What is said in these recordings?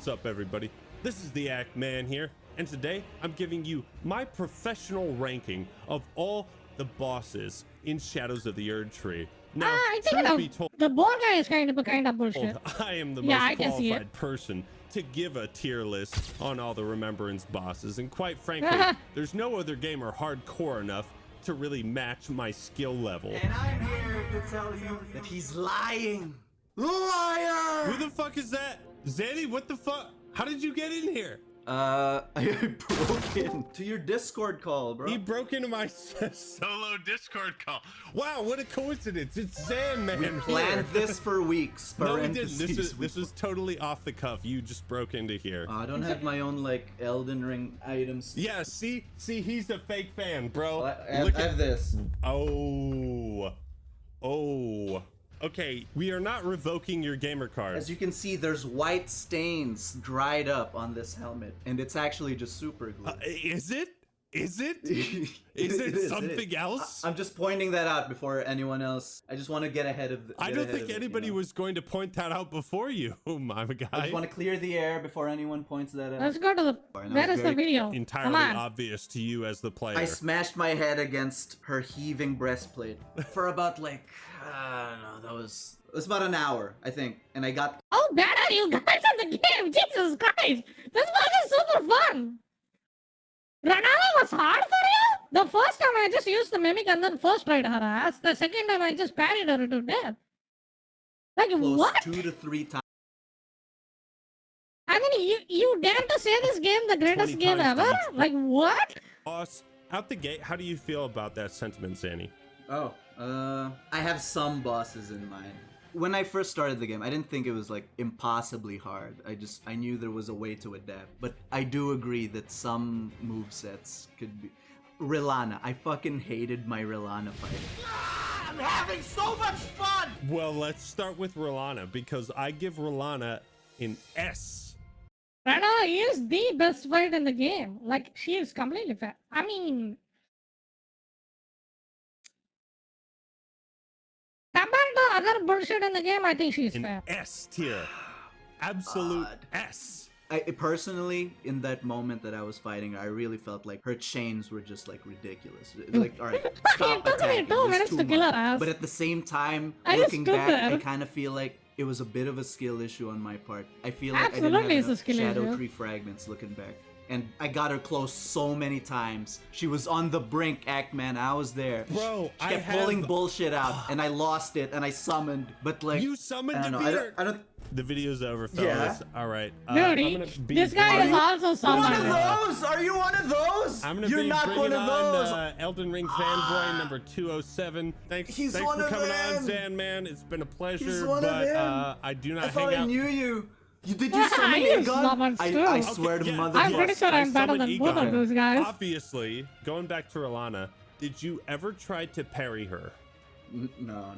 What's up, everybody? This is the Actman here, and today I'm giving you my professional ranking of all the bosses in Shadows of the Erdtree. Now, I think the ball guy is kind of bullshit. I am the most qualified person to give a tier list on all the Remembrance bosses, and quite frankly, there's no other gamer hardcore enough to really match my skill level. And I'm here to tell you that he's lying. Liar! Who the fuck is that? Zanny, what the fuck? How did you get in here? I broke into your Discord call, bro. He broke into my solo Discord call. Wow, what a coincidence. It's Zan, man. We planned this for weeks. No, we didn't. This is totally off the cuff. You just broke into here. I don't have my own, like, Elden Ring items. Yeah, see, he's a fake fan, bro. Well, I have this. Oh. Okay, we are not revoking your gamer card. As you can see, there's white stains dried up on this helmet, and it's actually just super glue. Is it? Is it something else? I'm just pointing that out before anyone else. I just want to get ahead of the. I don't think anybody was going to point that out before you, my guy. I just want to clear the air before anyone points that out. Let's go to the. That is the video. Entirely obvious to you as the player. I smashed my head against her heaving breastplate for about like I don't know. It was about an hour, I think, and I got. Oh, bad are you guys in the game? Jesus Christ! This one is super fun. Ranala was hard for you? The first time I just used the mimic and then first tried her ass. The second time I just parried her to death. Like close what? 2 to 3 times. I mean, you dare to say this game the greatest game ever? Like what? Boss, out the gate, how do you feel about that sentiment, Zanny? Oh, I have some bosses in mind. When I first started the game, I didn't think it was like impossibly hard. I knew there was a way to adapt. But I do agree that some movesets could be. Rilana, I fucking hated my Rilana fight. I'm having so much fun! Well, let's start with Rilana, because I give Rilana an S. Ranala is the best fight in the game. Like, she is completely fair. I mean, compared to other bullshit in the game, I think she's fair. S tier. Absolute S. I personally, in that moment that I was fighting, I really felt like her chains were just like ridiculous. Like, alright, stop attacking. It's too much. But at the same time, looking back, I kind of feel like it was a bit of a skill issue on my part. I feel like I didn't have enough Shadow Tree fragments looking back. And I got her close so many times. She was on the brink, Actman. I was there. Bro, she kept pulling bullshit out, and I lost it, and I summoned. But like, you summoned I don't. The video's over, fellas. Yeah. All right. Dude, this guy is also summoned. One of those? Are you one of those? You're not one of those. Elden Ring fanboy number 207. Thanks for coming on, Zan, man. It's been a pleasure. But I do not hang out. I thought I knew you. Did you summon a gun? I swear to mother. I'm pretty sure I'm better than both of those guys. Obviously, going back to Rilana, did you ever try to parry her? No.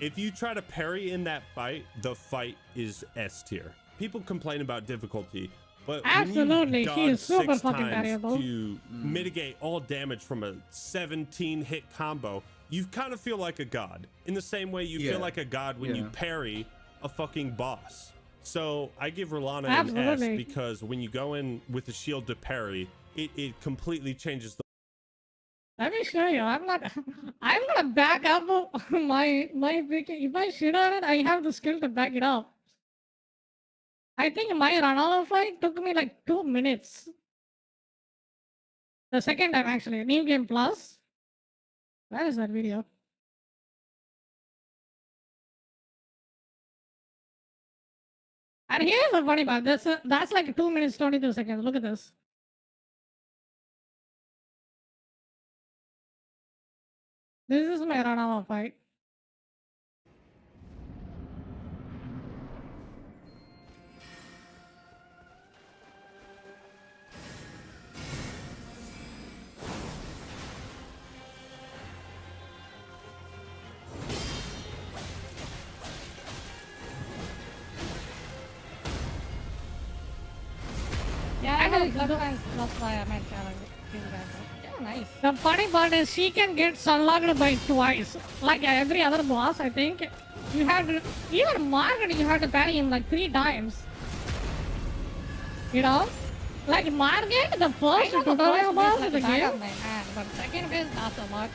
If you try to parry in that fight, the fight is S tier. People complain about difficulty, but absolutely, when he is super fucking variable. To mitigate all damage from a 17-hit combo, you kind of feel like a god. In the same way you feel like a god when you parry a fucking boss. So I give Rilana an S because when you go in with the shield to parry, it completely changes the. Let me show you. I'm gonna back up my freaking. If I shit on it, I have the skill to back it up. I think my Ranala fight took me like 2 minutes. The second time actually, New Game Plus. Where is that video? And here's the funny part. That's like 2 minutes 22 seconds. Look at this. This is my Ranala fight. Yeah, that's why I meant nice. The funny part is she can get sunlocked by twice. Like every other boss, I think. You had to, even Margaret, you had to parry him like 3 times. You know? Like Margate, the first tutorial boss of the game. My hand, but second phase, not so much.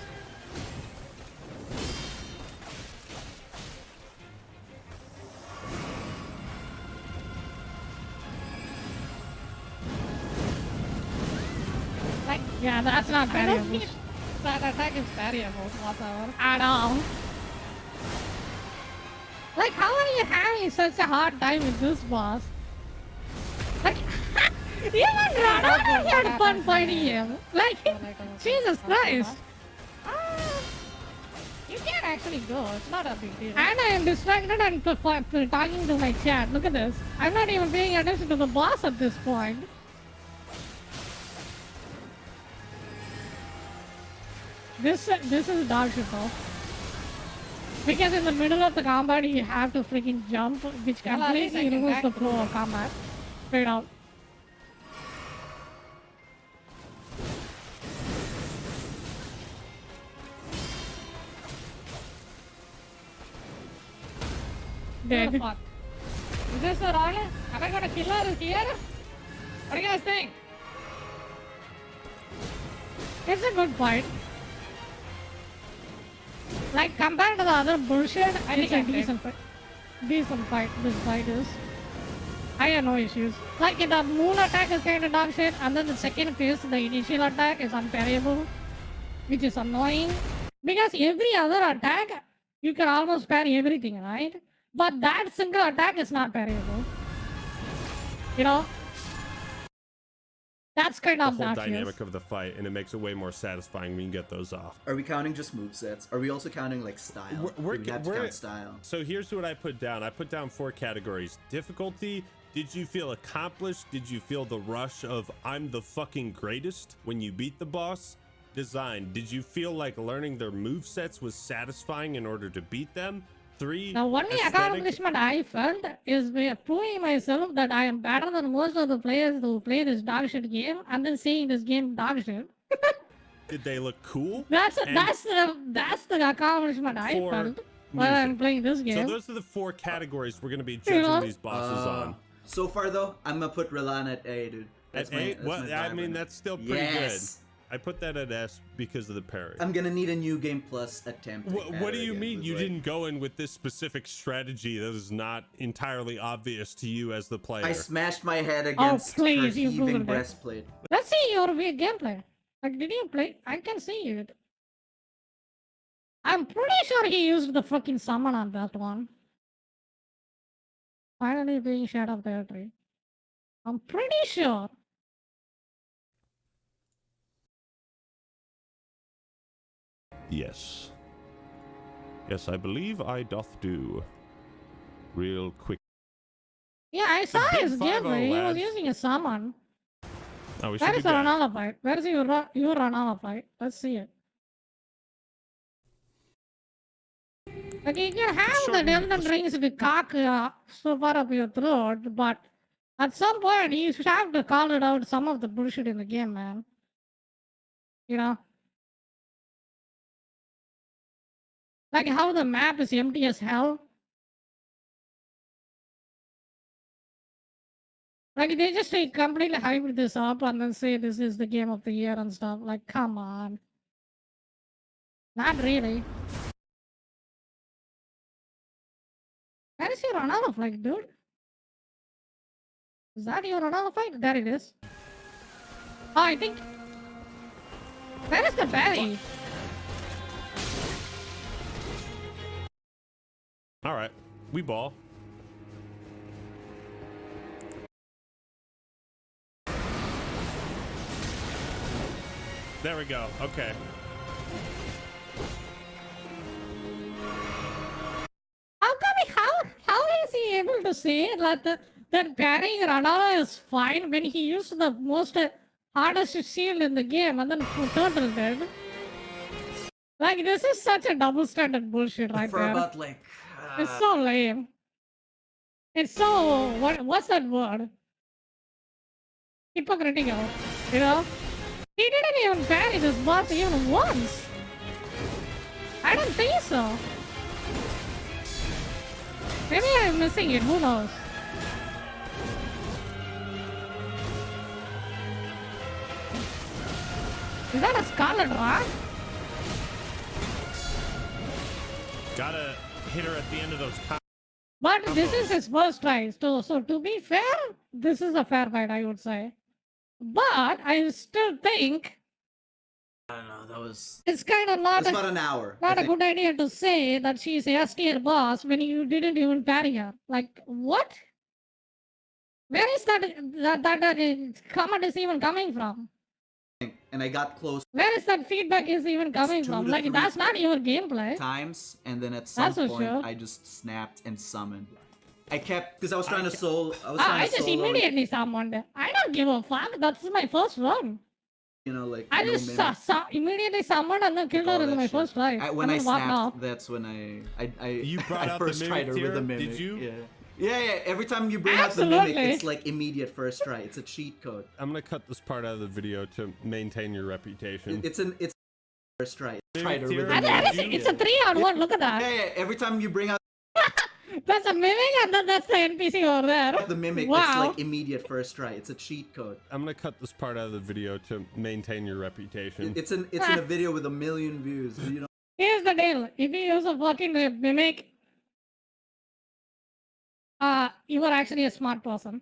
Like, yeah, that's not variable. That attack is variable whatsoever. At all. Like, how are you having such a hard time with this boss? Like, even Radha had fun fighting him. Like, Jesus Christ. You can actually go, it's not a big deal. And I am distracted and talking to my chat. Look at this. I'm not even paying attention to the boss at this point. This is dog shit though. Because in the middle of the combat you have to freaking jump, which completely removes the flow of combat. Straight out. Dead. Is this a roller? Have I got a killer here? What do you guys think? It's a good fight. Like, compared to the other bullshit, I think it's a decent fight. Decent fight, this fight is. I have no issues. Like, the moon attack is kind of dog shit, and then the second phase, the initial attack is unparryable, which is annoying. Because every other attack, you can almost parry everything, right? But that single attack is not parryable. You know? That's kind of the whole dynamic of the fight, and it makes it way more satisfying when you get those off. Are we counting just movesets? Are we also counting like style? We have to count style. So here's what I put down. I put down 4 categories. Difficulty. Did you feel accomplished? Did you feel the rush of I'm the fucking greatest when you beat the boss? Design. Did you feel like learning their movesets was satisfying in order to beat them? 3. The only accomplishment I felt is proving myself that I am better than most of the players who play this dog shit game, and then seeing this game dog shit. Did they look cool? That's the accomplishment I felt while I'm playing this game. So those are the 4 categories we're gonna be judging these bosses on. So far though, I'm gonna put Rilan at A, dude. At A? Well, I mean that's still pretty good. I put that at S because of the parry. I'm gonna need a new game plus attempt. What do you mean you didn't go in with this specific strategy that is not entirely obvious to you as the player? I smashed my head against her heaving breastplate. Let's see your gameplay. Like, did you play? I can see it. I'm pretty sure he used the fucking summon on that one. Finally being shut up territory. I'm pretty sure. Yes. Yes, I believe I doth do. Real quick. Yeah, I saw his gameplay. He was using a summon. Oh, we Where is the Ranala fight? Where is your Ranala fight? Let's see it. Like, you can have the Elden Rings with cock so far up your throat, but at some point you should have to call it out some of the bullshit in the game, man. You know? Like how the map is empty as hell. Like they just completely hyped this up and then say this is the game of the year and stuff. Like, come on. Not really. Where is your Ranala fight, dude? Is that your Ranala fight? There it is. Oh, I think... Where is the berry? Alright, we ball. There we go, okay. How is he able to say that parrying Ranala is fine when he used the most hardest shield in the game and then turtle dead? Like, this is such a double standard bullshit right there. About like... It's so lame. It's so... What's that word? Hypocritical, you know? He didn't even parry this boss even once. I don't think so. Maybe I'm missing it, who knows? Is that a scarlet rock? Gotta hit her at the end of those But this is his first try. So to be fair, this is a fair fight, I would say. But I still think I don't know. That was. it's kind of not about an hour. Not a good idea to say that she's a S tier boss when you didn't even parry her. Like what? Where is that comment is even coming from? And I got close. Where is that feedback is even coming from? Like that's not your gameplay. Times, and then at some point sure. I just snapped and summoned. I kept because I was trying to I just immediately summoned. I don't give a fuck. That's my first run. You know, like I just immediately summoned and then killed her in my first try. When I snapped, that's when you brought out first the tried her with the mimic. Did you? Yeah. Every time you bring out the mimic, it's like immediate first try. It's a cheat code. I'm gonna cut this part out of the video to maintain your reputation. It's first try. Tried her with it's a 3-on-1. Look at that. Yeah. Every time you bring out. That's a mimic and then that's the NPC over there. The mimic, it's like immediate first try. It's a cheat code. I'm gonna cut this part out of the video to maintain your reputation. It's in a video with 1 million views. You know. Here's the deal. If you use a fucking mimic, you are actually a smart person.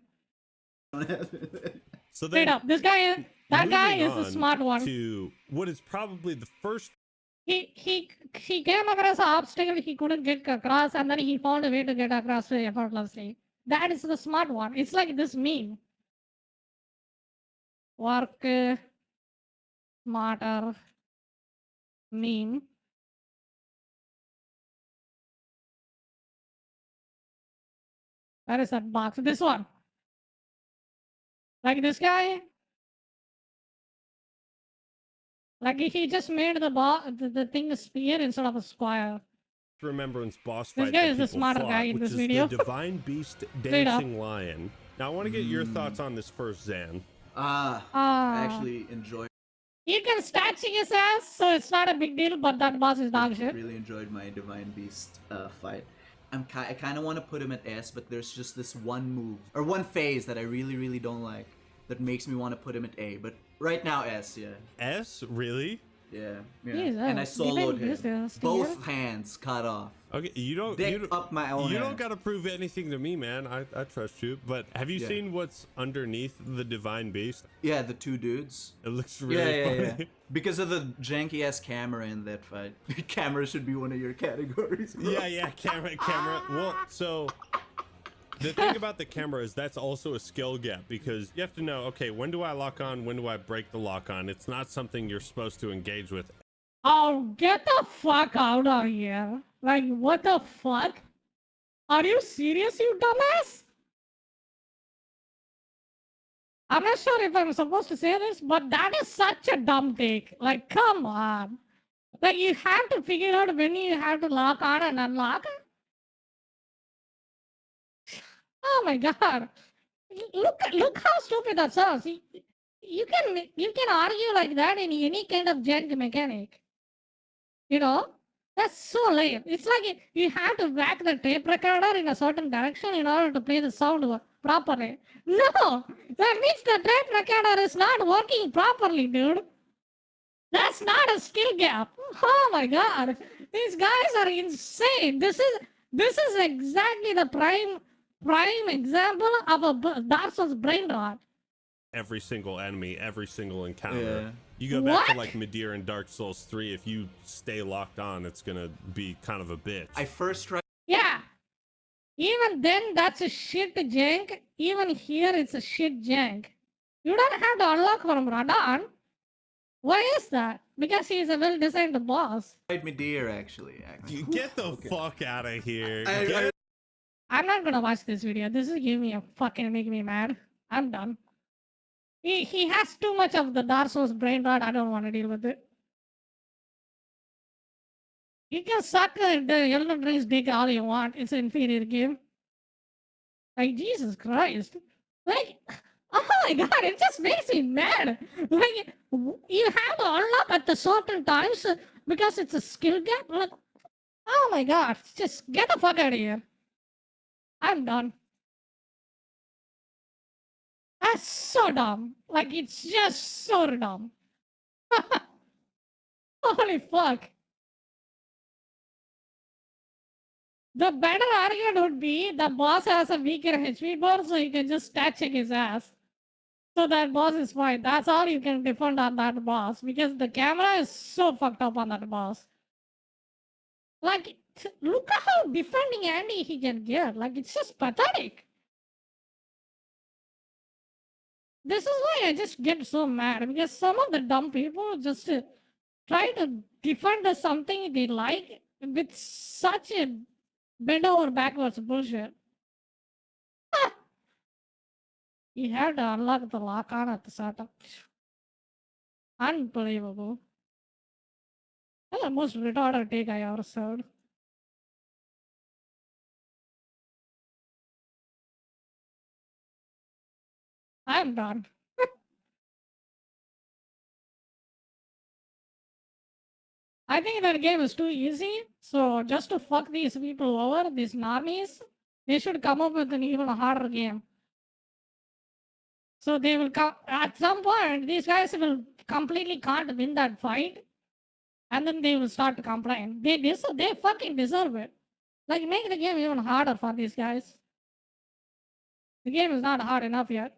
So straight up, that guy is a smart one. To what is probably the first. He came across an obstacle he couldn't get across, and then he found a way to get across effortlessly. That is the smart one. It's like this meme. Work smarter meme. Where is that box? This one. Like this guy. Like he just made the thing a sphere instead of a square. Remembrance boss fight. This guy is the smarter guy in this video. The Divine Beast Dancing Lion. Now I want to get your thoughts on this first, Zan. I actually enjoyed. You can statue his ass, so it's not a big deal. But that boss is dog shit. Really enjoyed my Divine Beast fight. I kind of want to put him at S, but there's just this one move or one phase that I really don't like that makes me want to put him at A. But right now S, yeah. S, really? Yeah. Jesus, and I soloed him. Both hands cut off. Okay, you don't up my own. You don't gotta prove anything to me, man. I trust you. But have you seen what's underneath the Divine Beast? Yeah, the two dudes. It looks really funny. Yeah. Because of the janky ass camera in that fight. Camera should be one of your categories. Bro. Yeah, camera. Well, so the thing about the camera is that's also a skill gap because you have to know, okay, when do I lock on? When do I break the lock on? It's not something you're supposed to engage with. Oh, get the fuck out of here. Like, what the fuck? Are you serious, you dumbass? I'm not sure if I'm supposed to say this, but that is such a dumb take. Like, come on. Like, you have to figure out when you have to lock on and unlock. Oh my god. Look how stupid that sounds. You can argue like that in any kind of jank mechanic. You know? That's so lame. It's like you have to whack the tape recorder in a certain direction in order to play the sound properly. No! That means the tape recorder is not working properly, dude. That's not a skill gap. Oh my god. These guys are insane. This is exactly the prime example of a Dark Souls brain rot. Every single enemy, every single encounter. Yeah. You go back to like Medir and Dark Souls 3, if you stay locked on, it's gonna be kind of a bitch. I first tried. Yeah. Even then, that's a shit jank. Even here, it's a shit jank. You don't have to unlock from Radon. Why is that? Because he's a well-designed boss. I tried Medir actually. Get the fuck out of here. I'm not gonna watch this video. This is making me mad. I'm done. He has too much of the Dark Souls brain rot. I don't want to deal with it. You can suck the Elden Ring's dick all you want. It's an inferior game. Like, Jesus Christ. Like, oh my god, it just makes me mad. Like, you have to unlock at the certain times because it's a skill gap. Like, oh my god, just get the fuck out of here. I'm done. That's so dumb. Like, it's just so dumb. Holy fuck. The better argument would be the boss has a weaker HP bar, so you can just check his ass. So that boss is fine. That's all you can defend on that boss because the camera is so fucked up on that boss. Like, look at how defending Andy he can get. Like, it's just pathetic. This is why I just get so mad because some of the dumb people just try to defend something they like with such a bend over backwards bullshit. You have to unlock the lock on at the setup. Unbelievable. That's the most retarded take I ever said. I'm done. I think that game is too easy. So just to fuck these people over, these normies, they should come up with an even harder game. So they will come at some point. These guys will completely can't win that fight, and then they will start to complain. They fucking deserve it. Like make the game even harder for these guys. The game is not hard enough yet.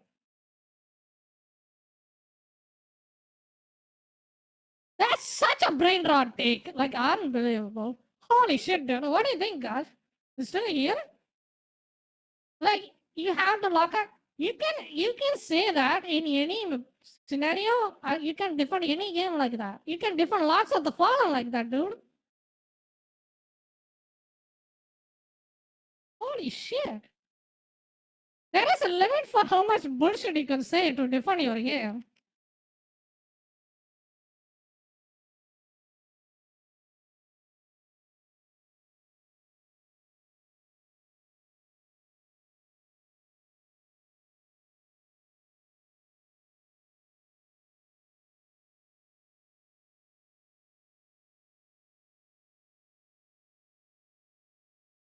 That's such a brain rot take. Like unbelievable. Holy shit, dude. What do you think, guys? It's still here? Like you have to lock up. You can say that in any scenario. You can defend any game like that. You can defend lots of the fallen like that, dude. Holy shit. There is a limit for how much bullshit you can say to defend your game.